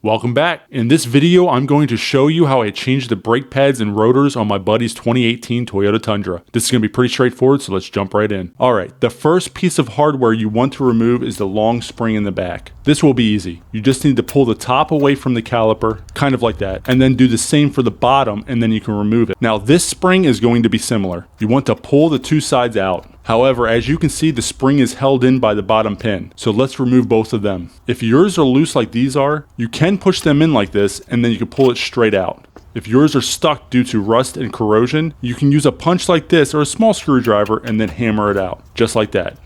Welcome back. In this video, I'm going to show you how I changed the brake pads and rotors on my buddy's 2018 Toyota Tundra. This is going to be pretty straightforward, so let's jump right in. Alright, the first piece of hardware you want to remove is the long spring in the back. This will be easy. You just need to pull the top away from the caliper, kind of like that, and then do the same for the bottom, and then you can remove it. Now this spring is going to be similar. You want to pull the two sides out. However, as you can see, the spring is held in by the bottom pin, so let's remove both of them. If yours are loose like these are, you can push them in like this and then you can pull it straight out. If yours are stuck due to rust and corrosion, you can use a punch like this or a small screwdriver and then hammer it out, just like that.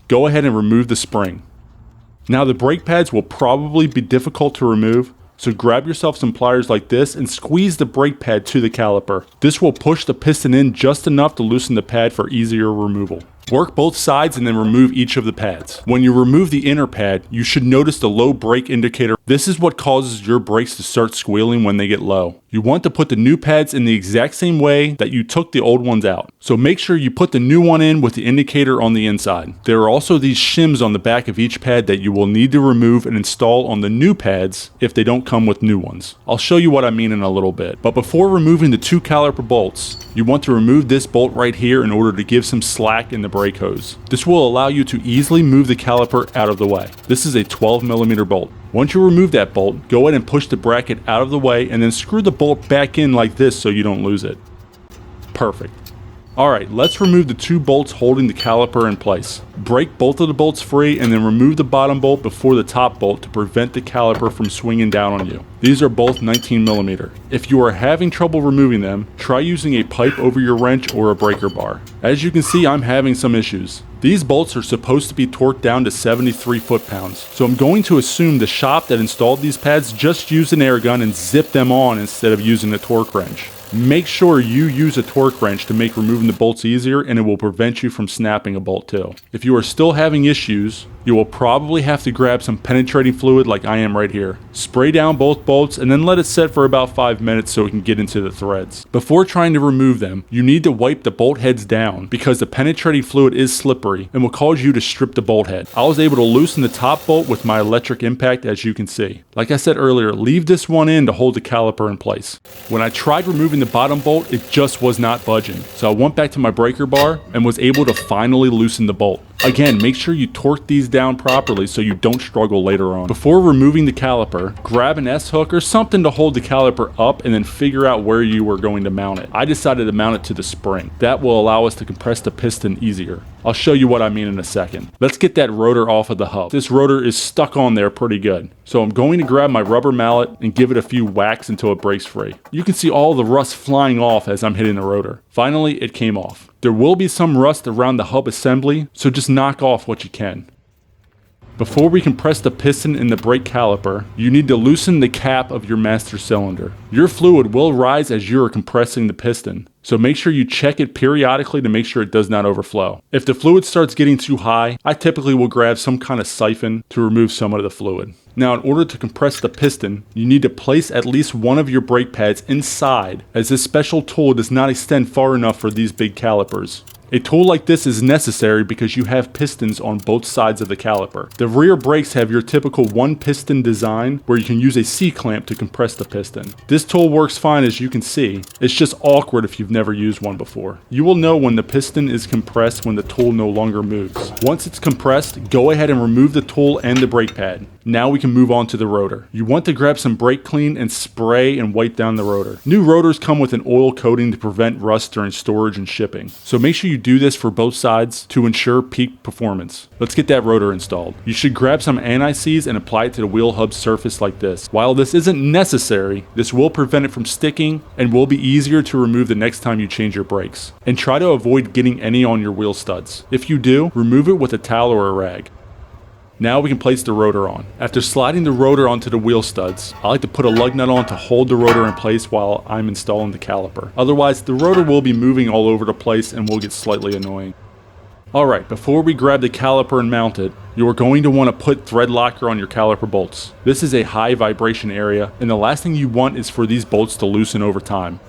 Go ahead and remove the spring. Now the brake pads will probably be difficult to remove, so grab yourself some pliers like this and squeeze the brake pad to the caliper. This will push the piston in just enough to loosen the pad for easier removal. Work both sides and then remove each of the pads. When you remove the inner pad, you should notice the low brake indicator. This is what causes your brakes to start squealing when they get low. You want to put the new pads in the exact same way that you took the old ones out. So make sure you put the new one in with the indicator on the inside. There are also these shims on the back of each pad that you will need to remove and install on the new pads if they don't come with new ones. I'll show you what I mean in a little bit. But before removing the two caliper bolts, you want to remove this bolt right here in order to give some slack in the brake hose. This will allow you to easily move the caliper out of the way. This is a 12mm bolt. Once you remove that bolt, go ahead and push the bracket out of the way and then screw the bolt back in like this so you don't lose it. Perfect. Alright, let's remove the two bolts holding the caliper in place. Break both of the bolts free and then remove the bottom bolt before the top bolt to prevent the caliper from swinging down on you. These are both 19mm. If you are having trouble removing them, try using a pipe over your wrench or a breaker bar. As you can see, I'm having some issues. These bolts are supposed to be torqued down to 73 foot-pounds, so I'm going to assume the shop that installed these pads just used an air gun and zipped them on instead of using a torque wrench. Make sure you use a torque wrench to make removing the bolts easier, and it will prevent you from snapping a bolt too. If you are still having issues, you will probably have to grab some penetrating fluid like I am right here. Spray down both bolts and then let it set for about 5 minutes so it can get into the threads. Before trying to remove them, you need to wipe the bolt heads down because the penetrating fluid is slippery and will cause you to strip the bolt head. I was able to loosen the top bolt with my electric impact, as you can see. Like I said earlier, leave this one in to hold the caliper in place. When I tried removing the bottom bolt, it just was not budging. So I went back to my breaker bar and was able to finally loosen the bolt. Again, make sure you torque these down properly so you don't struggle later on. Before removing the caliper, grab an S-hook or something to hold the caliper up and then figure out where you are going to mount it. I decided to mount it to the spring. That will allow us to compress the piston easier. I'll show you what I mean in a second. Let's get that rotor off of the hub. This rotor is stuck on there pretty good. So I'm going to grab my rubber mallet and give it a few whacks until it breaks free. You can see all the rust flying off as I'm hitting the rotor. Finally, it came off. There will be some rust around the hub assembly, so just knock off what you can. Before we compress the piston in the brake caliper, you need to loosen the cap of your master cylinder. Your fluid will rise as you are compressing the piston, so make sure you check it periodically to make sure it does not overflow. If the fluid starts getting too high, I typically will grab some kind of siphon to remove some of the fluid. Now, in order to compress the piston, you need to place at least one of your brake pads inside, as this special tool does not extend far enough for these big calipers. A tool like this is necessary because you have pistons on both sides of the caliper. The rear brakes have your typical one piston design where you can use a C-clamp to compress the piston. This tool works fine, as you can see. It's just awkward if you've never used one before. You will know when the piston is compressed when the tool no longer moves. Once it's compressed, go ahead and remove the tool and the brake pad. Now we can move on to the rotor. You want to grab some brake clean and spray and wipe down the rotor. New rotors come with an oil coating to prevent rust during storage and shipping. So make sure you do this for both sides to ensure peak performance. Let's get that rotor installed. You should grab some anti-seize and apply it to the wheel hub surface like this. While this isn't necessary, this will prevent it from sticking and will be easier to remove the next time you change your brakes. And try to avoid getting any on your wheel studs. If you do, remove it with a towel or a rag. Now we can place the rotor on. After sliding the rotor onto the wheel studs, I like to put a lug nut on to hold the rotor in place while I'm installing the caliper. Otherwise, the rotor will be moving all over the place and will get slightly annoying. Alright, before we grab the caliper and mount it, you are going to want to put thread locker on your caliper bolts. This is a high vibration area, and the last thing you want is for these bolts to loosen over time.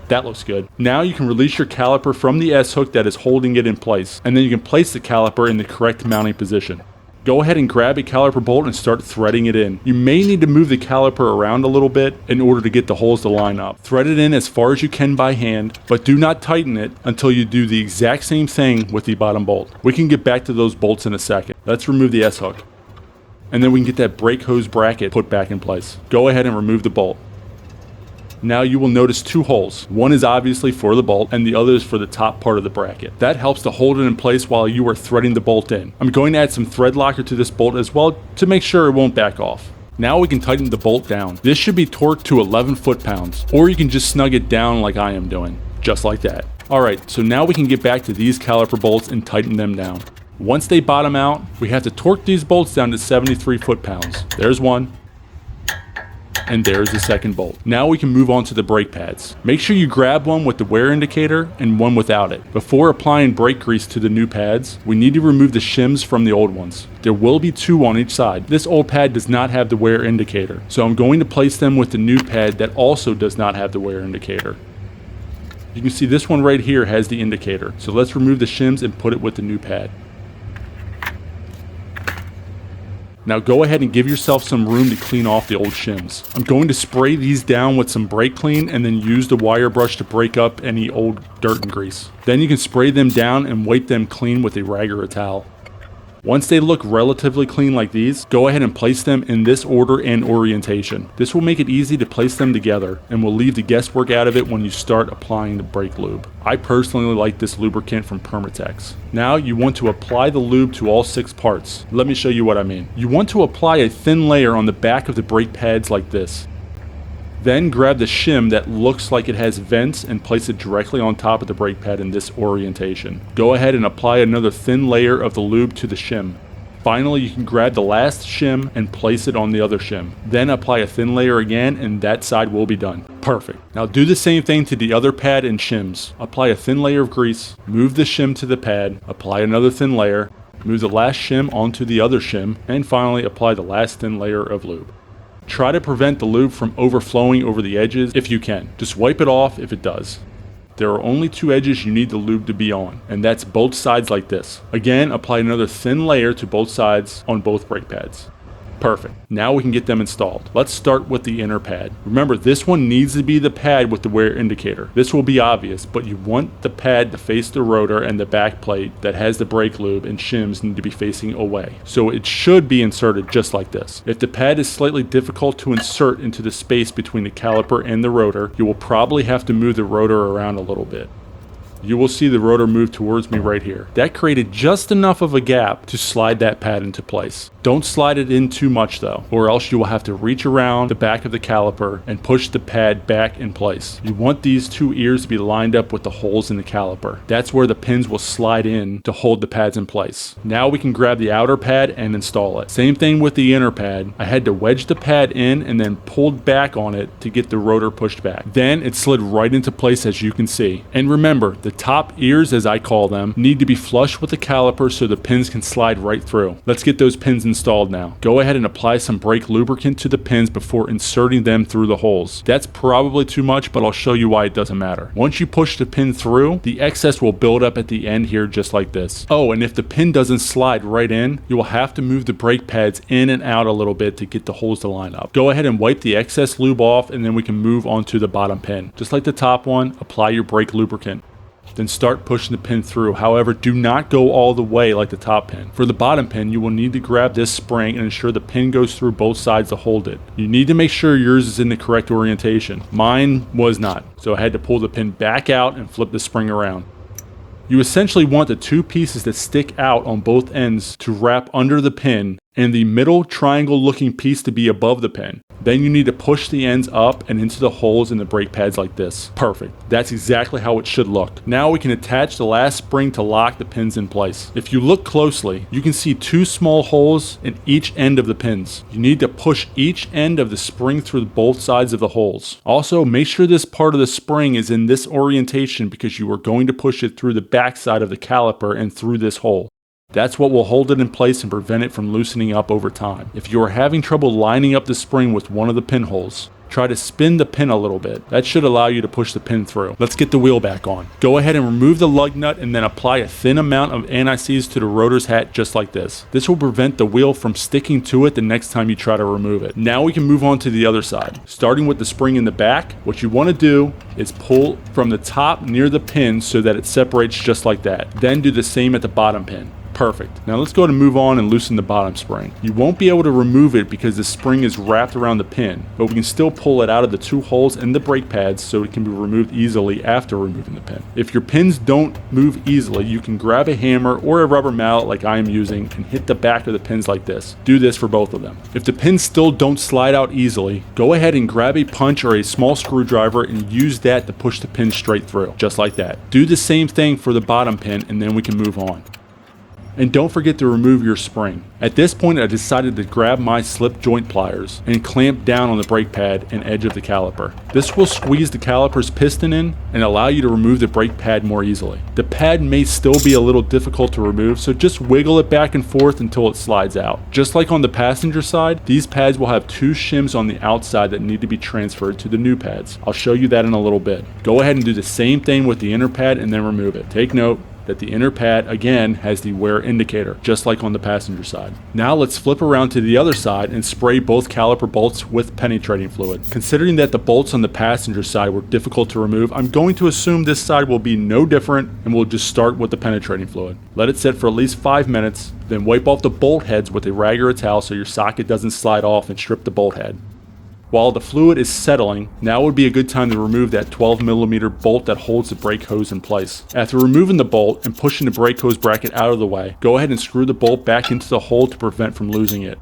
That looks good. Now you can release your caliper from the S-hook that is holding it in place, and then you can place the caliper in the correct mounting position. Go ahead and grab a caliper bolt and start threading it in. You may need to move the caliper around a little bit in order to get the holes to line up. Thread it in as far as you can by hand, but do not tighten it until you do the exact same thing with the bottom bolt. We can get back to those bolts in a second. Let's remove the S-hook. And then we can get that brake hose bracket put back in place. Go ahead and remove the bolt. Now you will notice two holes. One is obviously for the bolt and the other is for the top part of the bracket. That helps to hold it in place while you are threading the bolt in. I'm going to add some thread locker to this bolt as well to make sure it won't back off. Now we can tighten the bolt down. This should be torqued to 11 foot-pounds, or you can just snug it down like I am doing, just like that. Alright, so now we can get back to these caliper bolts and tighten them down. Once they bottom out, we have to torque these bolts down to 73 foot-pounds. There's one. And there's the second bolt. Now we can move on to the brake pads. Make sure you grab one with the wear indicator and one without it. Before applying brake grease to the new pads, we need to remove the shims from the old ones. There will be two on each side. This old pad does not have the wear indicator, so I'm going to place them with the new pad that also does not have the wear indicator. You can see this one right here has the indicator, so let's remove the shims and put it with the new pad. Now go ahead and give yourself some room to clean off the old shims. I'm going to spray these down with some brake clean and then use the wire brush to break up any old dirt and grease. Then you can spray them down and wipe them clean with a rag or a towel. Once they look relatively clean like these, go ahead and place them in this order and orientation. This will make it easy to place them together and will leave the guesswork out of it when you start applying the brake lube. I personally like this lubricant from Permatex. Now you want to apply the lube to all 6 parts. Let me show you what I mean. You want to apply a thin layer on the back of the brake pads like this. Then grab the shim that looks like it has vents and place it directly on top of the brake pad in this orientation. Go ahead and apply another thin layer of the lube to the shim. Finally, you can grab the last shim and place it on the other shim. Then apply a thin layer again and that side will be done. Perfect. Now do the same thing to the other pad and shims. Apply a thin layer of grease, move the shim to the pad, apply another thin layer, move the last shim onto the other shim, and finally apply the last thin layer of lube. Try to prevent the lube from overflowing over the edges if you can. Just wipe it off if it does. There are only 2 edges you need the lube to be on, and that's both sides like this. Again, apply another thin layer to both sides on both brake pads. Perfect. Now we can get them installed. Let's start with the inner pad. Remember, this one needs to be the pad with the wear indicator. This will be obvious, but you want the pad to face the rotor, and the back plate that has the brake lube and shims need to be facing away. So it should be inserted just like this. If the pad is slightly difficult to insert into the space between the caliper and the rotor, you will probably have to move the rotor around a little bit. You will see the rotor move towards me right here. That created just enough of a gap to slide that pad into place. Don't slide it in too much though, or else you will have to reach around the back of the caliper and push the pad back in place. You want these 2 ears to be lined up with the holes in the caliper. That's where the pins will slide in to hold the pads in place. Now we can grab the outer pad and install it. Same thing with the inner pad. I had to wedge the pad in and then pulled back on it to get the rotor pushed back. Then it slid right into place, as you can see. And remember, the top ears, as I call them, need to be flush with the caliper so the pins can slide right through. Let's get those pins installed now. Go ahead and apply some brake lubricant to the pins before inserting them through the holes. That's probably too much, but I'll show you why it doesn't matter. Once you push the pin through, the excess will build up at the end here just like this. Oh, and if the pin doesn't slide right in, you will have to move the brake pads in and out a little bit to get the holes to line up. Go ahead and wipe the excess lube off, and then we can move on to the bottom pin. Just like the top one, apply your brake lubricant. Then start pushing the pin through. However, do not go all the way like the top pin. For the bottom pin, you will need to grab this spring and ensure the pin goes through both sides to hold it. You need to make sure yours is in the correct orientation. Mine was not, so I had to pull the pin back out and flip the spring around. You essentially want the 2 pieces that stick out on both ends to wrap under the pin and the middle triangle looking piece to be above the pin. Then you need to push the ends up and into the holes in the brake pads like this. Perfect. That's exactly how it should look. Now we can attach the last spring to lock the pins in place. If you look closely, you can see 2 small holes in each end of the pins. You need to push each end of the spring through both sides of the holes. Also, make sure this part of the spring is in this orientation because you are going to push it through the back side of the caliper and through this hole. That's what will hold it in place and prevent it from loosening up over time. If you are having trouble lining up the spring with one of the pinholes, try to spin the pin a little bit. That should allow you to push the pin through. Let's get the wheel back on. Go ahead and remove the lug nut and then apply a thin amount of anti-seize to the rotor's hat just like this. This will prevent the wheel from sticking to it the next time you try to remove it. Now we can move on to the other side. Starting with the spring in the back, what you want to do is pull from the top near the pin so that it separates just like that. Then do the same at the bottom pin. Perfect. Now let's go to move on and loosen the bottom spring. You won't be able to remove it because the spring is wrapped around the pin, but we can still pull it out of the two holes in the brake pads so it can be removed easily after removing the pin. If your pins don't move easily, you can grab a hammer or a rubber mallet like I am using and hit the back of the pins like this. Do this for both of them. If the pins still don't slide out easily, go ahead and grab a punch or a small screwdriver and use that to push the pin straight through, just like that. Do the same thing for the bottom pin and then we can move on. And don't forget to remove your spring. At this point, I decided to grab my slip joint pliers and clamp down on the brake pad and edge of the caliper. This will squeeze the caliper's piston in and allow you to remove the brake pad more easily. The pad may still be a little difficult to remove, so just wiggle it back and forth until it slides out. Just like on the passenger side, these pads will have two shims on the outside that need to be transferred to the new pads. I'll show you that in a little bit. Go ahead and do the same thing with the inner pad and then remove it. Take note that the inner pad again has the wear indicator, just like on the passenger side. Now let's flip around to the other side and spray both caliper bolts with penetrating fluid. Considering that the bolts on the passenger side were difficult to remove, I'm going to assume this side will be no different and we'll just start with the penetrating fluid. Let it sit for at least 5 minutes, then wipe off the bolt heads with a rag or a towel so your socket doesn't slide off and strip the bolt head. While the fluid is settling, now would be a good time to remove that 12mm bolt that holds the brake hose in place. After removing the bolt and pushing the brake hose bracket out of the way, go ahead and screw the bolt back into the hole to prevent from losing it.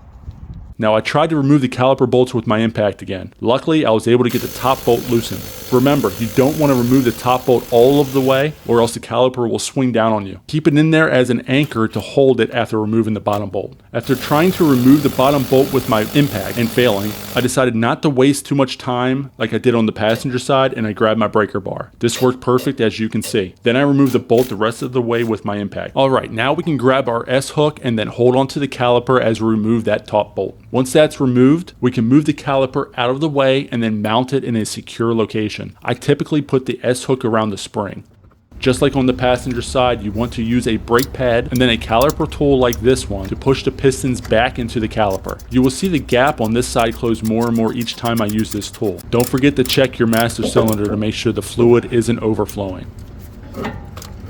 Now I tried to remove the caliper bolts with my impact again. Luckily, I was able to get the top bolt loosened. Remember, you don't want to remove the top bolt all of the way or else the caliper will swing down on you. Keep it in there as an anchor to hold it after removing the bottom bolt. After trying to remove the bottom bolt with my impact and failing, I decided not to waste too much time like I did on the passenger side and I grabbed my breaker bar. This worked perfect as you can see. Then I removed the bolt the rest of the way with my impact. Alright, now we can grab our S-hook and then hold onto the caliper as we remove that top bolt. Once that's removed, we can move the caliper out of the way and then mount it in a secure location. I typically put the S-hook around the spring. Just like on the passenger side, you want to use a brake pad and then a caliper tool like this one to push the pistons back into the caliper. You will see the gap on this side close more and more each time I use this tool. Don't forget to check your master cylinder to make sure the fluid isn't overflowing.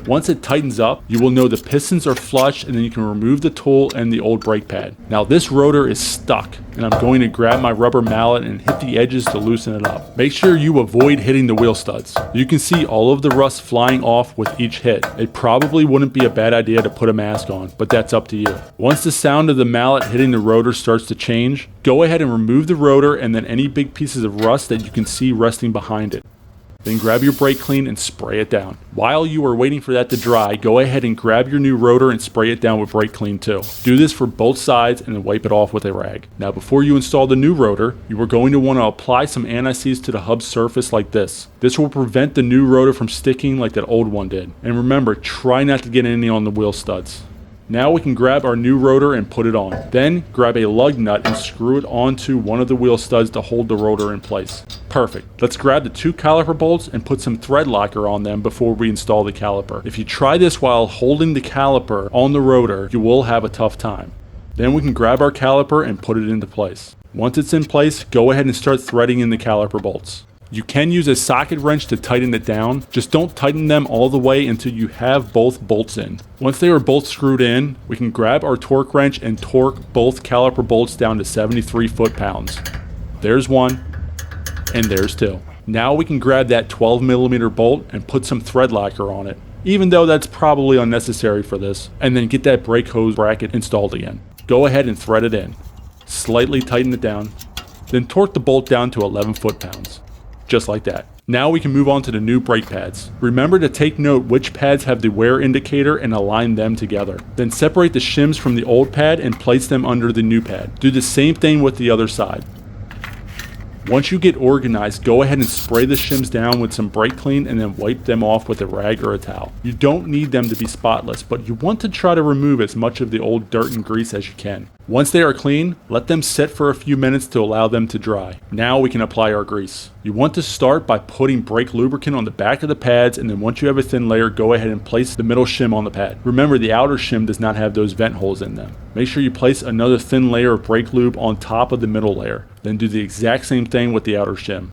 Once it tightens up, you will know the pistons are flush and then you can remove the tool and the old brake pad. Now this rotor is stuck and I'm going to grab my rubber mallet and hit the edges to loosen it up. Make sure you avoid hitting the wheel studs. You can see all of the rust flying off with each hit. It probably wouldn't be a bad idea to put a mask on, but that's up to you. Once the sound of the mallet hitting the rotor starts to change, go ahead and remove the rotor and then any big pieces of rust that you can see resting behind it. Then grab your brake clean and spray it down. While you are waiting for that to dry, go ahead and grab your new rotor and spray it down with brake clean too. Do this for both sides and then wipe it off with a rag. Now before you install the new rotor, you are going to want to apply some anti-seize to the hub surface like this. This will prevent the new rotor from sticking like that old one did. And remember, try not to get any on the wheel studs. Now we can grab our new rotor and put it on. Then grab a lug nut and screw it onto one of the wheel studs to hold the rotor in place. Perfect. Let's grab the two caliper bolts and put some thread locker on them before we install the caliper. If you try this while holding the caliper on the rotor, you will have a tough time. Then we can grab our caliper and put it into place. Once it's in place, go ahead and start threading in the caliper bolts. You can use a socket wrench to tighten it down, just don't tighten them all the way until you have both bolts in. Once they are both screwed in, we can grab our torque wrench and torque both caliper bolts down to 73 foot-pounds. There's one, and there's two. Now we can grab that 12mm bolt and put some thread locker on it, even though that's probably unnecessary for this, and then get that brake hose bracket installed again. Go ahead and thread it in. Slightly tighten it down, then torque the bolt down to 11 foot-pounds. Just like that. Now we can move on to the new brake pads. Remember to take note which pads have the wear indicator and align them together. Then separate the shims from the old pad and place them under the new pad. Do the same thing with the other side. Once you get organized, go ahead and spray the shims down with some brake clean and then wipe them off with a rag or a towel. You don't need them to be spotless, but you want to try to remove as much of the old dirt and grease as you can. Once they are clean, let them sit for a few minutes to allow them to dry. Now we can apply our grease. You want to start by putting brake lubricant on the back of the pads, and then once you have a thin layer, go ahead and place the middle shim on the pad. Remember, the outer shim does not have those vent holes in them. Make sure you place another thin layer of brake lube on top of the middle layer. Then do the exact same thing with the outer shim.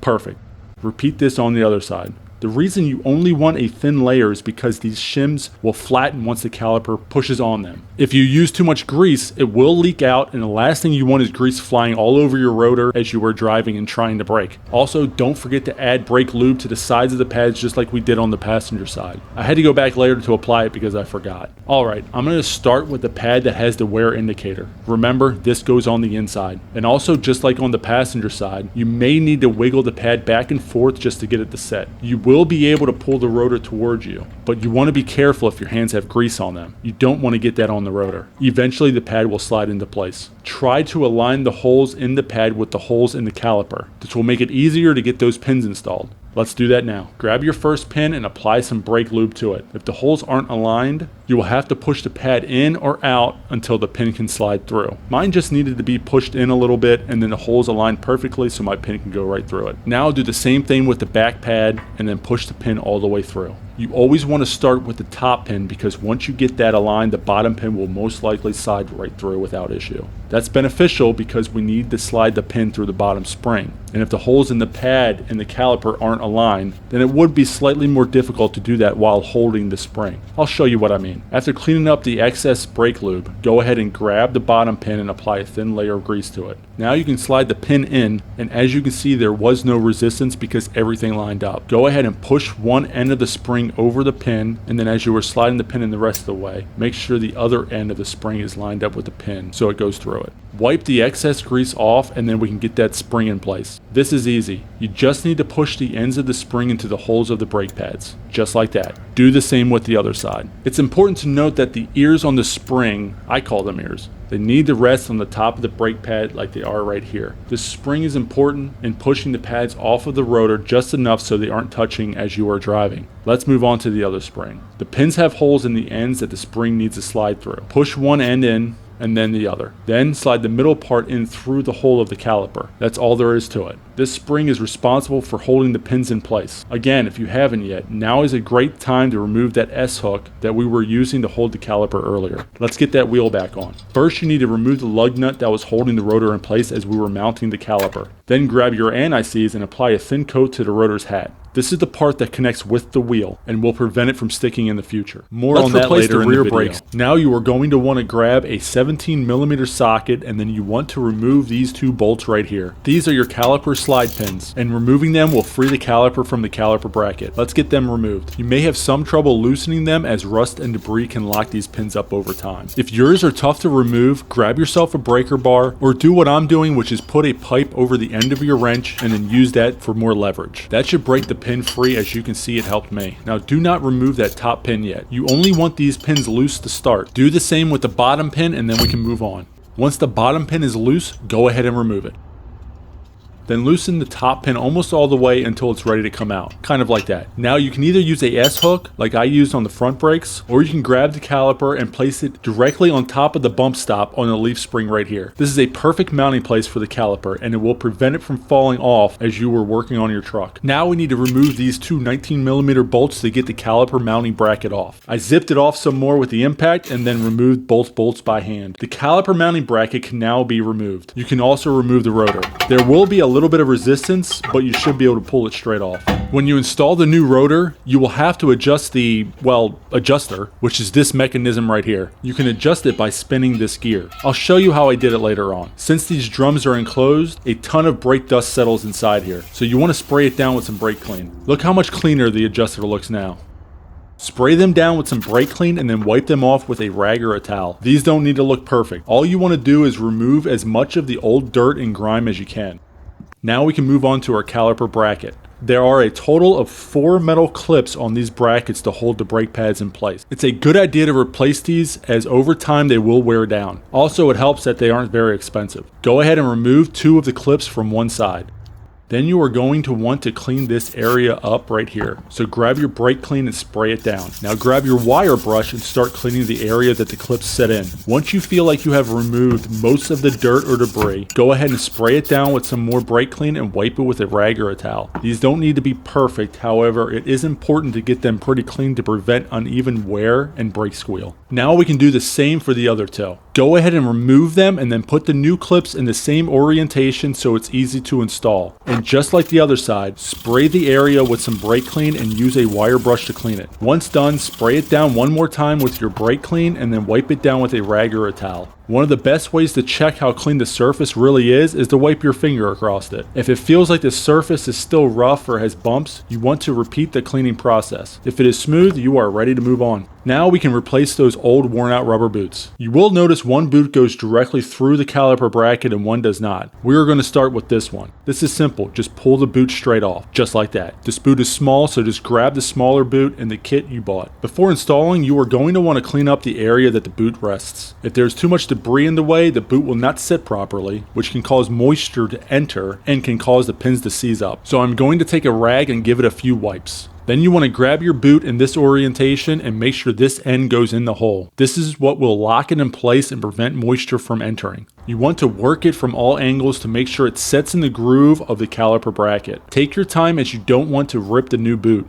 Perfect. Repeat this on the other side. The reason you only want a thin layer is because these shims will flatten once the caliper pushes on them. If you use too much grease, it will leak out, and the last thing you want is grease flying all over your rotor as you are driving and trying to brake. Also, don't forget to add brake lube to the sides of the pads just like we did on the passenger side. I had to go back later to apply it because I forgot. Alright, I'm going to start with the pad that has the wear indicator. Remember, this goes on the inside. And also, just like on the passenger side, you may need to wiggle the pad back and forth just to get it to set. You will be able to pull the rotor towards you, but you want to be careful if your hands have grease on them. You don't want to get that on the rotor. Eventually the pad will slide into place. Try to align the holes in the pad with the holes in the caliper. This will make it easier to get those pins installed. Let's do that now. Grab your first pin and apply some brake lube to it. If the holes aren't aligned, you will have to push the pad in or out until the pin can slide through. Mine just needed to be pushed in a little bit, and then the holes aligned perfectly so my pin can go right through it. Now do the same thing with the back pad and then push the pin all the way through. You always want to start with the top pin because once you get that aligned, the bottom pin will most likely slide right through without issue. That's beneficial because we need to slide the pin through the bottom spring. And if the holes in the pad and the caliper aren't aligned, then it would be slightly more difficult to do that while holding the spring. I'll show you what I mean. After cleaning up the excess brake lube, go ahead and grab the bottom pin and apply a thin layer of grease to it. Now you can slide the pin in, and as you can see, there was no resistance because everything lined up. Go ahead and push one end of the spring over the pin, and then as you were sliding the pin in the rest of the way, make sure the other end of the spring is lined up with the pin so it goes through it. Wipe the excess grease off, and then we can get that spring in place. This is easy. You just need to push the ends of the spring into the holes of the brake pads, just like that. Do the same with the other side. It's important to note that the ears on the spring, I call them ears, they need to rest on the top of the brake pad like they are right here. The spring is important in pushing the pads off of the rotor just enough so they aren't touching as you are driving. Let's move on to the other spring. The pins have holes in the ends that the spring needs to slide through. Push one end in, and then the other. Then slide the middle part in through the hole of the caliper. That's all there is to it. This spring is responsible for holding the pins in place. Again, if you haven't yet, now is a great time to remove that S-hook that we were using to hold the caliper earlier. Let's get that wheel back on. First, you need to remove the lug nut that was holding the rotor in place as we were mounting the caliper. Then grab your anti-seize and apply a thin coat to the rotor's hat. This is the part that connects with the wheel and will prevent it from sticking in the future. More on that later in the video. Brakes. Now you are going to want to grab a 17mm socket, and then you want to remove these two bolts right here. These are your caliper slide pins, and removing them will free the caliper from the caliper bracket. Let's get them removed. You may have some trouble loosening them as rust and debris can lock these pins up over time. If yours are tough to remove, grab yourself a breaker bar, or do what I'm doing, which is put a pipe over the end of your wrench and then use that for more leverage. That should break the pin free. As you can see, it helped me. Now do not remove that top pin yet. You only want these pins loose to start. Do the same with the bottom pin, and then we can move on. Once the bottom pin is loose, go ahead and remove it. Then loosen the top pin almost all the way until it's ready to come out, kind of like that. Now you can either use a S-hook like I used on the front brakes, or you can grab the caliper and place it directly on top of the bump stop on the leaf spring right here. This is a perfect mounting place for the caliper, and it will prevent it from falling off as you were working on your truck. Now we need to remove these two 19mm bolts to get the caliper mounting bracket off. I zipped it off some more with the impact and then removed both bolts by hand. The caliper mounting bracket can now be removed. You can also remove the rotor. There will be a little bit of resistance, but you should be able to pull it straight off. When you install the new rotor, you will have to adjust the, adjuster, which is this mechanism right here. You can adjust it by spinning this gear. I'll show you how I did it later on. Since these drums are enclosed, a ton of brake dust settles inside here, so you want to spray it down with some brake clean. Look how much cleaner the adjuster looks now. Spray them down with some brake clean and then wipe them off with a rag or a towel. These don't need to look perfect. All you want to do is remove as much of the old dirt and grime as you can. Now we can move on to our caliper bracket. There are a total of 4 metal clips on these brackets to hold the brake pads in place. It's a good idea to replace these, as over time they will wear down. Also, it helps that they aren't very expensive. Go ahead and remove 2 of the clips from one side. Then you are going to want to clean this area up right here. So grab your brake clean and spray it down. Now grab your wire brush and start cleaning the area that the clips set in. Once you feel like you have removed most of the dirt or debris, go ahead and spray it down with some more brake clean and wipe it with a rag or a towel. These don't need to be perfect, however, it is important to get them pretty clean to prevent uneven wear and brake squeal. Now we can do the same for the other toe. Go ahead and remove them and then put the new clips in the same orientation so it's easy to install. And just like the other side, spray the area with some brake clean and use a wire brush to clean it. Once done, spray it down one more time with your brake clean and then wipe it down with a rag or a towel. One of the best ways to check how clean the surface really is to wipe your finger across it. If it feels like the surface is still rough or has bumps, you want to repeat the cleaning process. If it is smooth, you are ready to move on. Now we can replace those old worn out rubber boots. You will notice one boot goes directly through the caliper bracket and one does not. We are going to start with this one. This is simple, just pull the boot straight off, just like that. This boot is small, so just grab the smaller boot in the kit you bought. Before installing, you are going to want to clean up the area that the boot rests. If there's too much debris in the way, the boot will not sit properly, which can cause moisture to enter and can cause the pins to seize up. So I'm going to take a rag and give it a few wipes. Then you want to grab your boot in this orientation and make sure this end goes in the hole. This is what will lock it in place and prevent moisture from entering. You want to work it from all angles to make sure it sets in the groove of the caliper bracket. Take your time as you don't want to rip the new boot.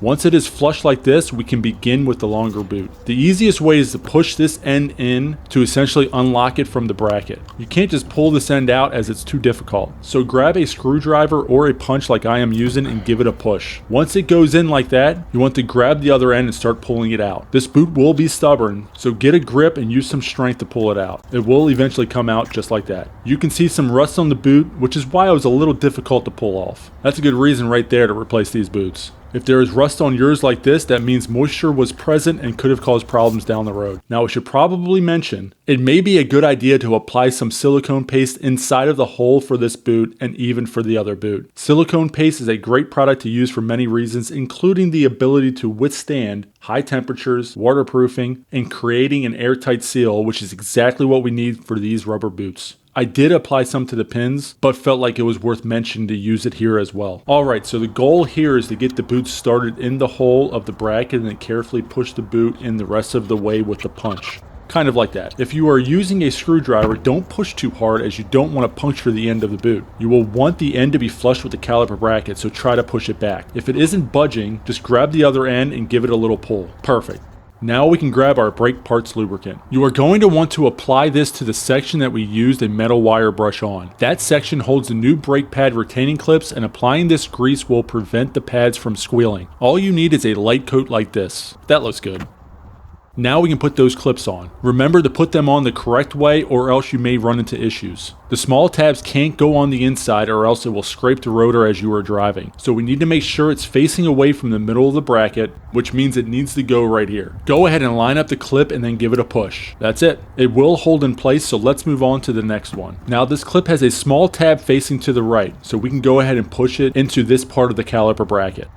Once it is flush like this, we can begin with the longer boot. The easiest way is to push this end in to essentially unlock it from the bracket. You can't just pull this end out as it's too difficult. So grab a screwdriver or a punch like I am using and give it a push. Once it goes in like that, you want to grab the other end and start pulling it out. This boot will be stubborn, so get a grip and use some strength to pull it out. It will eventually come out just like that. You can see some rust on the boot, which is why it was a little difficult to pull off. That's a good reason right there to replace these boots. If there is rust on yours like this, that means moisture was present and could have caused problems down the road. Now I should probably mention, it may be a good idea to apply some silicone paste inside of the hole for this boot and even for the other boot. Silicone paste is a great product to use for many reasons, including the ability to withstand high temperatures, waterproofing, and creating an airtight seal, which is exactly what we need for these rubber boots. I did apply some to the pins, but felt like it was worth mentioning to use it here as well. Alright, so the goal here is to get the boot started in the hole of the bracket and then carefully push the boot in the rest of the way with the punch. Kind of like that. If you are using a screwdriver, don't push too hard as you don't want to puncture the end of the boot. You will want the end to be flush with the caliper bracket, so try to push it back. If it isn't budging, just grab the other end and give it a little pull. Perfect. Now we can grab our brake parts lubricant. You are going to want to apply this to the section that we used a metal wire brush on. That section holds the new brake pad retaining clips, and applying this grease will prevent the pads from squealing. All you need is a light coat like this. That looks good. Now we can put those clips on. Remember to put them on the correct way or else you may run into issues. The small tabs can't go on the inside or else it will scrape the rotor as you are driving. So we need to make sure it's facing away from the middle of the bracket, which means it needs to go right here. Go ahead and line up the clip and then give it a push. That's it. It will hold in place, so let's move on to the next one. Now this clip has a small tab facing to the right, so we can go ahead and push it into this part of the caliper bracket.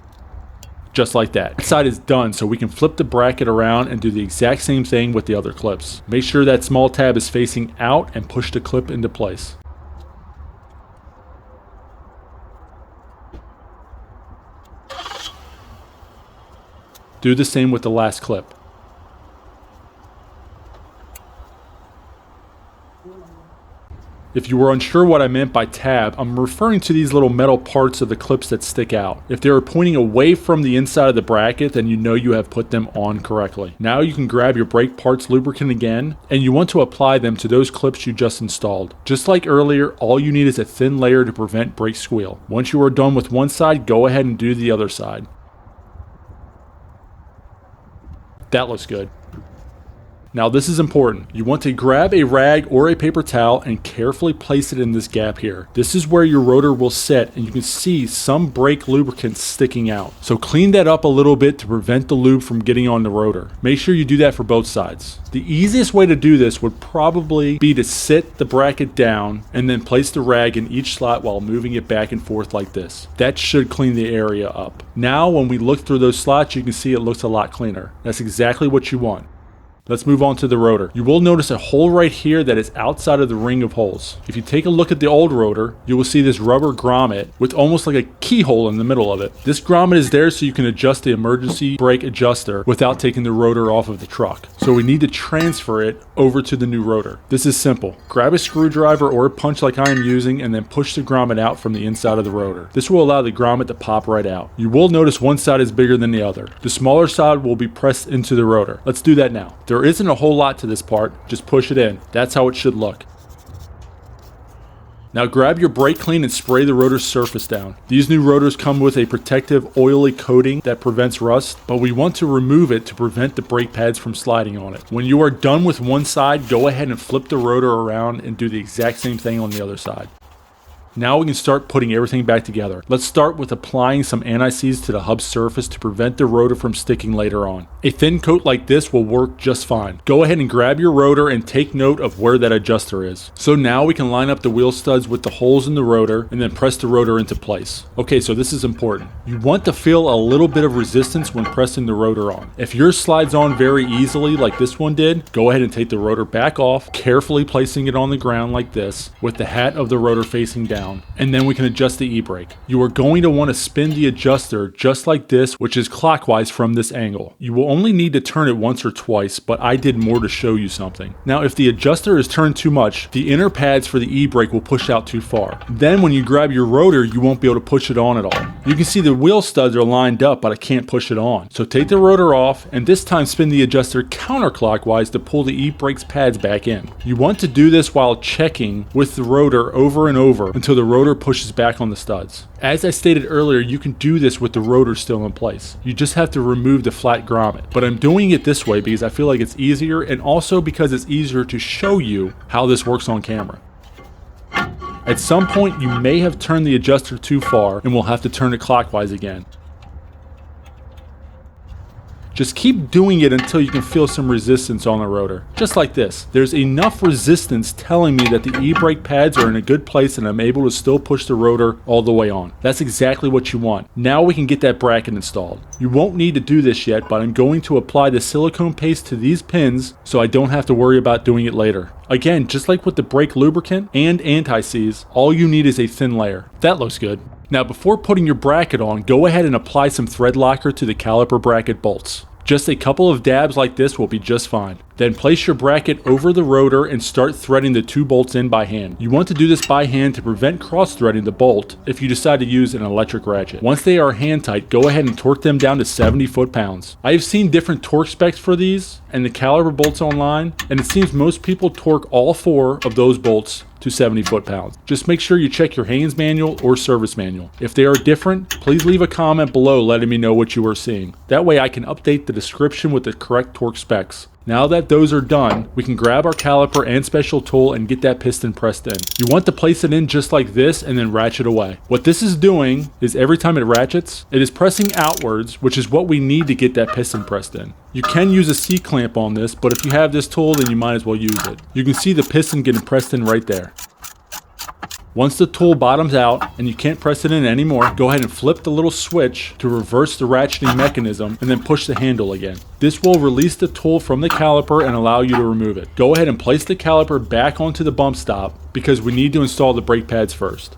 Just like that. That side is done, so we can flip the bracket around and do the exact same thing with the other clips. Make sure that small tab is facing out and push the clip into place. Do the same with the last clip. If you were unsure what I meant by tab, I'm referring to these little metal parts of the clips that stick out. If they are pointing away from the inside of the bracket, then you know you have put them on correctly. Now you can grab your brake parts lubricant again, and you want to apply them to those clips you just installed. Just like earlier, all you need is a thin layer to prevent brake squeal. Once you are done with one side, go ahead and do the other side. That looks good. Now this is important. You want to grab a rag or a paper towel and carefully place it in this gap here. This is where your rotor will sit, and you can see some brake lubricant sticking out. So clean that up a little bit to prevent the lube from getting on the rotor. Make sure you do that for both sides. The easiest way to do this would probably be to sit the bracket down and then place the rag in each slot while moving it back and forth like this. That should clean the area up. Now when we look through those slots, you can see it looks a lot cleaner. That's exactly what you want. Let's move on to the rotor. You will notice a hole right here that is outside of the ring of holes. If you take a look at the old rotor, you will see this rubber grommet with almost like a keyhole in the middle of it. This grommet is there so you can adjust the emergency brake adjuster without taking the rotor off of the truck. So we need to transfer it over to the new rotor. This is simple. Grab a screwdriver or a punch like I am using and then push the grommet out from the inside of the rotor. This will allow the grommet to pop right out. You will notice one side is bigger than the other. The smaller side will be pressed into the rotor. Let's do that now. There isn't a whole lot to this part, just push it in. That's how it should look. Now grab your brake clean and spray the rotor's surface down. These new rotors come with a protective oily coating that prevents rust, but we want to remove it to prevent the brake pads from sliding on it. When you are done with one side, go ahead and flip the rotor around and do the exact same thing on the other side. Now we can start putting everything back together. Let's start with applying some anti-seize to the hub surface to prevent the rotor from sticking later on. A thin coat like this will work just fine. Go ahead and grab your rotor and take note of where that adjuster is. So now we can line up the wheel studs with the holes in the rotor and then press the rotor into place. Okay, so this is important. You want to feel a little bit of resistance when pressing the rotor on. If yours slides on very easily like this one did, go ahead and take the rotor back off, carefully placing it on the ground like this with the hat of the rotor facing down. And then we can adjust the e-brake. You are going to want to spin the adjuster just like this, which is clockwise from this angle. You will only need to turn it once or twice, but I did more to show you something. Now if the adjuster is turned too much, the inner pads for the e-brake will push out too far. Then when you grab your rotor, you won't be able to push it on at all. You can see the wheel studs are lined up, but I can't push it on. So take the rotor off and this time spin the adjuster counterclockwise to pull the e-brake's pads back in. You want to do this while checking with the rotor over and over until the rotor pushes back on the studs. As I stated earlier, you can do this with the rotor still in place. You just have to remove the flat grommet. But I'm doing it this way because I feel like it's easier and also because it's easier to show you how this works on camera. At some point, you may have turned the adjuster too far and will have to turn it clockwise again. Just keep doing it until you can feel some resistance on the rotor. Just like this. There's enough resistance telling me that the e-brake pads are in a good place and I'm able to still push the rotor all the way on. That's exactly what you want. Now we can get that bracket installed. You won't need to do this yet, but I'm going to apply the silicone paste to these pins so I don't have to worry about doing it later. Again, just like with the brake lubricant and anti-seize, all you need is a thin layer. That looks good. Now before putting your bracket on, go ahead and apply some thread locker to the caliper bracket bolts. Just a couple of dabs like this will be just fine. Then place your bracket over the rotor and start threading the two bolts in by hand. You want to do this by hand to prevent cross-threading the bolt if you decide to use an electric ratchet. Once they are hand tight, go ahead and torque them down to 70 foot-pounds. I have seen different torque specs for these and the caliper bolts online, and it seems most people torque all four of those bolts to 70 foot-pounds. Just make sure you check your Haynes manual or service manual. If they are different, please leave a comment below letting me know what you are seeing. That way I can update the description with the correct torque specs. Now that those are done, we can grab our caliper and special tool and get that piston pressed in. You want to place it in just like this and then ratchet away. What this is doing is every time it ratchets, it is pressing outwards, which is what we need to get that piston pressed in. You can use a C-clamp on this, but if you have this tool, then you might as well use it. You can see the piston getting pressed in right there. Once the tool bottoms out and you can't press it in anymore, go ahead and flip the little switch to reverse the ratcheting mechanism and then push the handle again. This will release the tool from the caliper and allow you to remove it. Go ahead and place the caliper back onto the bump stop because we need to install the brake pads first.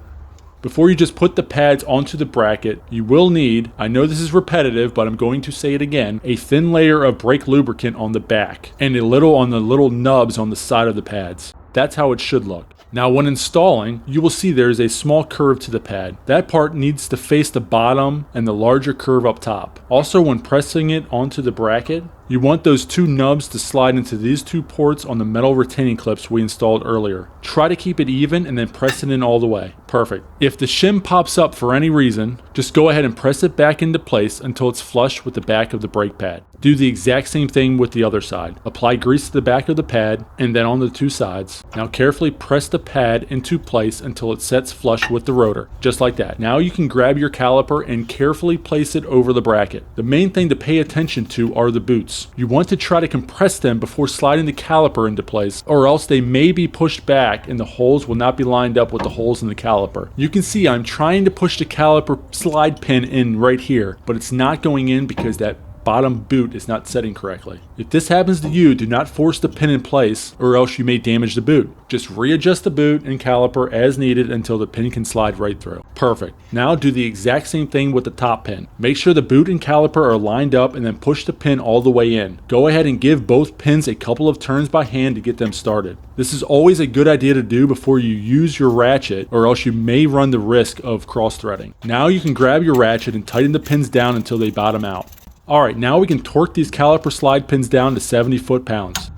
Before you just put the pads onto the bracket, you will need, I know this is repetitive, but I'm going to say it again, a thin layer of brake lubricant on the back and a little on the little nubs on the side of the pads. That's how it should look. Now when installing, you will see there is a small curve to the pad. That part needs to face the bottom and the larger curve up top. Also, when pressing it onto the bracket, you want those two nubs to slide into these two ports on the metal retaining clips we installed earlier. Try to keep it even and then press it in all the way. Perfect. If the shim pops up for any reason, just go ahead and press it back into place until it's flush with the back of the brake pad. Do the exact same thing with the other side. Apply grease to the back of the pad and then on the two sides. Now carefully press the pad into place until it sets flush with the rotor, just like that. Now you can grab your caliper and carefully place it over the bracket. The main thing to pay attention to are the boots. You want to try to compress them before sliding the caliper into place, or else they may be pushed back and the holes will not be lined up with the holes in the caliper. You can see I'm trying to push the caliper slide pin in right here, but it's not going in because that bottom boot is not setting correctly. If this happens to you, do not force the pin in place or else you may damage the boot. Just readjust the boot and caliper as needed until the pin can slide right through. Perfect. Now do the exact same thing with the top pin. Make sure the boot and caliper are lined up and then push the pin all the way in. Go ahead and give both pins a couple of turns by hand to get them started. This is always a good idea to do before you use your ratchet or else you may run the risk of cross-threading. Now you can grab your ratchet and tighten the pins down until they bottom out. Alright, now we can torque these caliper slide pins down to 70 foot-pounds.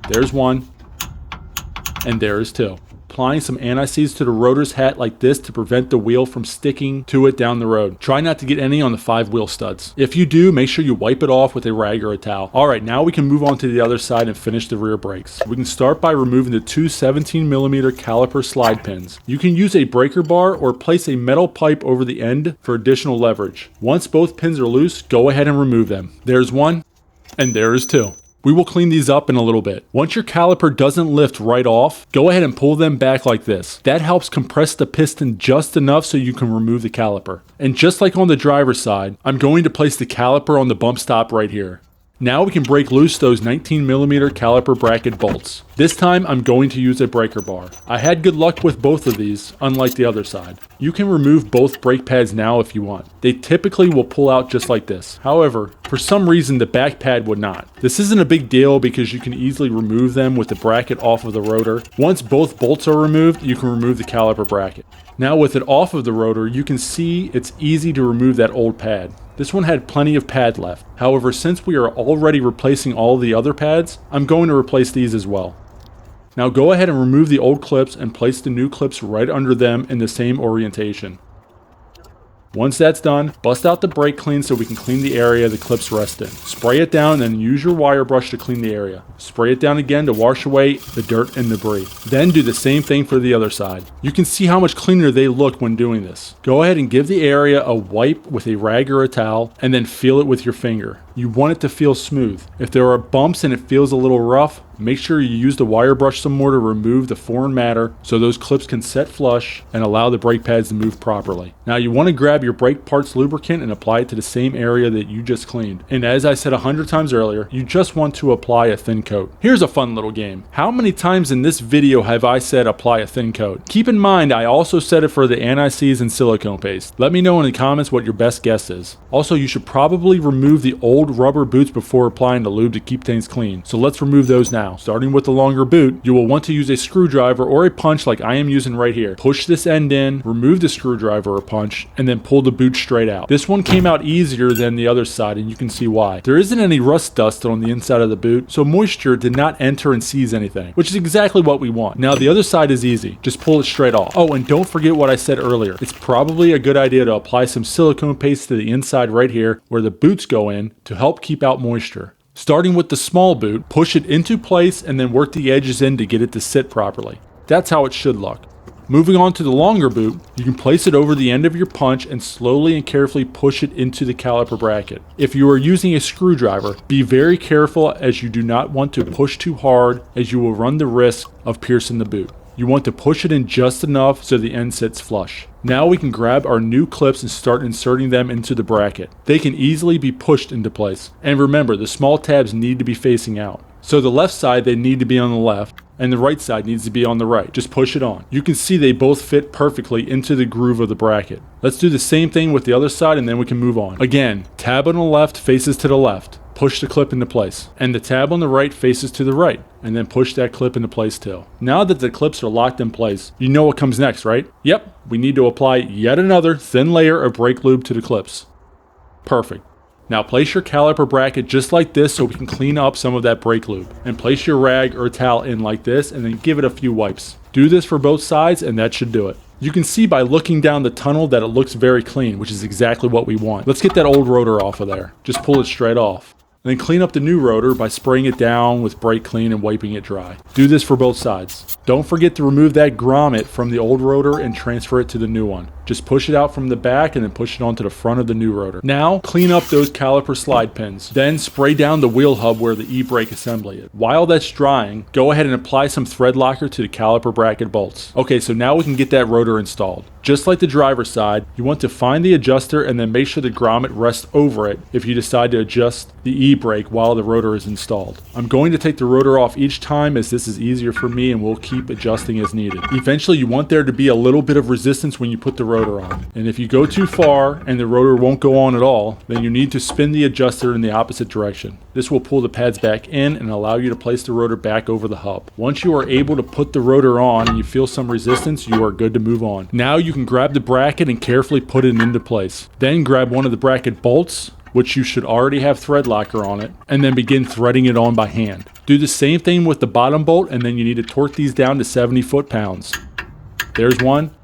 There's one, and there is two. Applying some anti-seize to the rotor's hat like this to prevent the wheel from sticking to it down the road. Try not to get any on the 5-wheel studs. If you do, make sure you wipe it off with a rag or a towel. Alright, now we can move on to the other side and finish the rear brakes. We can start by removing the two 17mm caliper slide pins. You can use a breaker bar or place a metal pipe over the end for additional leverage. Once both pins are loose, go ahead and remove them. There's one, and there is two. We will clean these up in a little bit. Once your caliper doesn't lift right off, go ahead and pull them back like this. That helps compress the piston just enough so you can remove the caliper. And just like on the driver's side, I'm going to place the caliper on the bump stop right here. Now we can break loose those 19mm caliper bracket bolts. This time I'm going to use a breaker bar. I had good luck with both of these, unlike the other side. You can remove both brake pads now if you want. They typically will pull out just like this. However, for some reason the back pad would not. This isn't a big deal because you can easily remove them with the bracket off of the rotor. Once both bolts are removed, you can remove the caliper bracket. Now with it off of the rotor, you can see it's easy to remove that old pad. This one had plenty of pad left. However, since we are already replacing all the other pads, I'm going to replace these as well. Now go ahead and remove the old clips and place the new clips right under them in the same orientation. Once that's done, bust out the brake clean so we can clean the area the clips rest in. Spray it down and then use your wire brush to clean the area. Spray it down again to wash away the dirt and debris. Then do the same thing for the other side. You can see how much cleaner they look when doing this. Go ahead and give the area a wipe with a rag or a towel and then feel it with your finger. You want it to feel smooth. If there are bumps and it feels a little rough, make sure you use the wire brush some more to remove the foreign matter so those clips can set flush and allow the brake pads to move properly. Now you want to grab your brake parts lubricant and apply it to the same area that you just cleaned. And as I said 100 times earlier, you just want to apply a thin coat. Here's a fun little game. How many times in this video have I said apply a thin coat? Keep in mind I also said it for the anti-seize and silicone paste. Let me know in the comments what your best guess is. Also, you should probably remove the old rubber boots before applying the lube to keep things clean. So let's remove those now. Starting with the longer boot, you will want to use a screwdriver or a punch like I am using right here. Push this end in, remove the screwdriver or punch, and then pull the boot straight out. This one came out easier than the other side, and you can see why. There isn't any rust dust on the inside of the boot, so moisture did not enter and seize anything, which is exactly what we want. Now the other side is easy. Just pull it straight off. Oh, and don't forget what I said earlier. It's probably a good idea to apply some silicone paste to the inside right here where the boots go in to help keep out moisture. Starting with the small boot, push it into place and then work the edges in to get it to sit properly. That's how it should look. Moving on to the longer boot, you can place it over the end of your punch and slowly and carefully push it into the caliper bracket. If you are using a screwdriver, be very careful as you do not want to push too hard as you will run the risk of piercing the boot. You want to push it in just enough so the end sits flush. Now we can grab our new clips and start inserting them into the bracket. They can easily be pushed into place. And remember, the small tabs need to be facing out. So the left side, they need to be on the left, and the right side needs to be on the right. Just push it on. You can see they both fit perfectly into the groove of the bracket. Let's do the same thing with the other side and then we can move on. Again, tab on the left faces to the left. Push the clip into place. And the tab on the right faces to the right. And then push that clip into place too. Now that the clips are locked in place, you know what comes next, right? Yep, we need to apply yet another thin layer of brake lube to the clips. Perfect. Now place your caliper bracket just like this so we can clean up some of that brake lube. And place your rag or towel in like this and then give it a few wipes. Do this for both sides and that should do it. You can see by looking down the tunnel that it looks very clean, which is exactly what we want. Let's get that old rotor off of there. Just pull it straight off. then clean up the new rotor by spraying it down with brake clean and wiping it dry. Do this for both sides. Don't forget to remove that grommet from the old rotor and transfer it to the new one. Just push it out from the back and then push it onto the front of the new rotor. Now, clean up those caliper slide pins. Then spray down the wheel hub where the e-brake assembly is. While that's drying, go ahead and apply some thread locker to the caliper bracket bolts. Okay, so now we can get that rotor installed. Just like the driver's side, you want to find the adjuster and then make sure the grommet rests over it if you decide to adjust the e-brake while the rotor is installed. I'm going to take the rotor off each time as this is easier for me and we'll keep adjusting as needed. Eventually, you want there to be a little bit of resistance when you put the rotor on. And if you go too far and the rotor won't go on at all, then you need to spin the adjuster in the opposite direction. This will pull the pads back in and allow you to place the rotor back over the hub. Once you are able to put the rotor on and you feel some resistance, you are good to move on. Now you can grab the bracket and carefully put it into place. Then grab one of the bracket bolts, which you should already have thread locker on it, and then begin threading it on by hand. Do the same thing with the bottom bolt, and then you need to torque these down to 70 foot-pounds. There's one,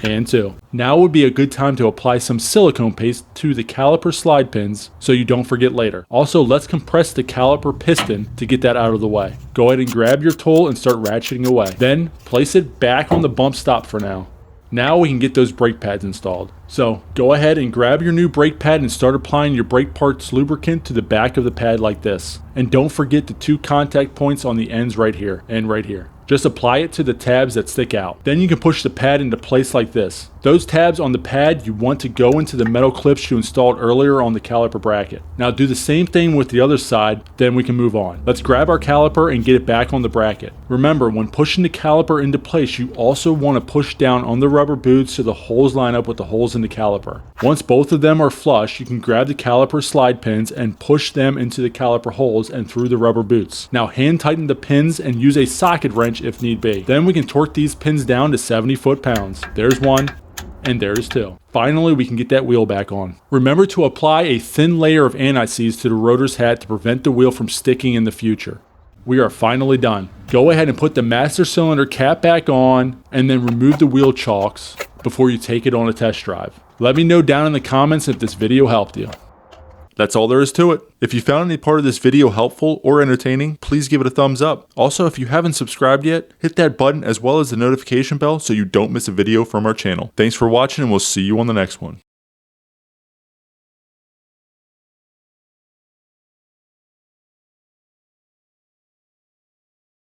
and two. Now would be a good time to apply some silicone paste to the caliper slide pins so you don't forget later. Also, let's compress the caliper piston to get that out of the way. Go ahead and grab your tool and start ratcheting away. Then place it back on the bump stop for now. Now we can get those brake pads installed. So go ahead and grab your new brake pad and start applying your brake parts lubricant to the back of the pad like this. And don't forget the two contact points on the ends right here and right here. Just apply it to the tabs that stick out. Then you can push the pad into place like this. Those tabs on the pad you want to go into the metal clips you installed earlier on the caliper bracket. Now do the same thing with the other side, then we can move on. Let's grab our caliper and get it back on the bracket. Remember, when pushing the caliper into place, you also want to push down on the rubber boots so the holes line up with the holes in the caliper. Once both of them are flush, you can grab the caliper slide pins and push them into the caliper holes and through the rubber boots. Now hand tighten the pins and use a socket wrench if need be. Then we can torque these pins down to 70 foot-pounds. There's one, and there's two. Finally, we can get that wheel back on. Remember to apply a thin layer of anti-seize to the rotor's hat to prevent the wheel from sticking in the future. We are finally done. Go ahead and put the master cylinder cap back on and then remove the wheel chocks before you take it on a test drive. Let me know down in the comments if this video helped you. That's all there is to it. If you found any part of this video helpful or entertaining, please give it a thumbs up. Also, if you haven't subscribed yet, hit that button as well as the notification bell so you don't miss a video from our channel. Thanks for watching and we'll see you on the next one.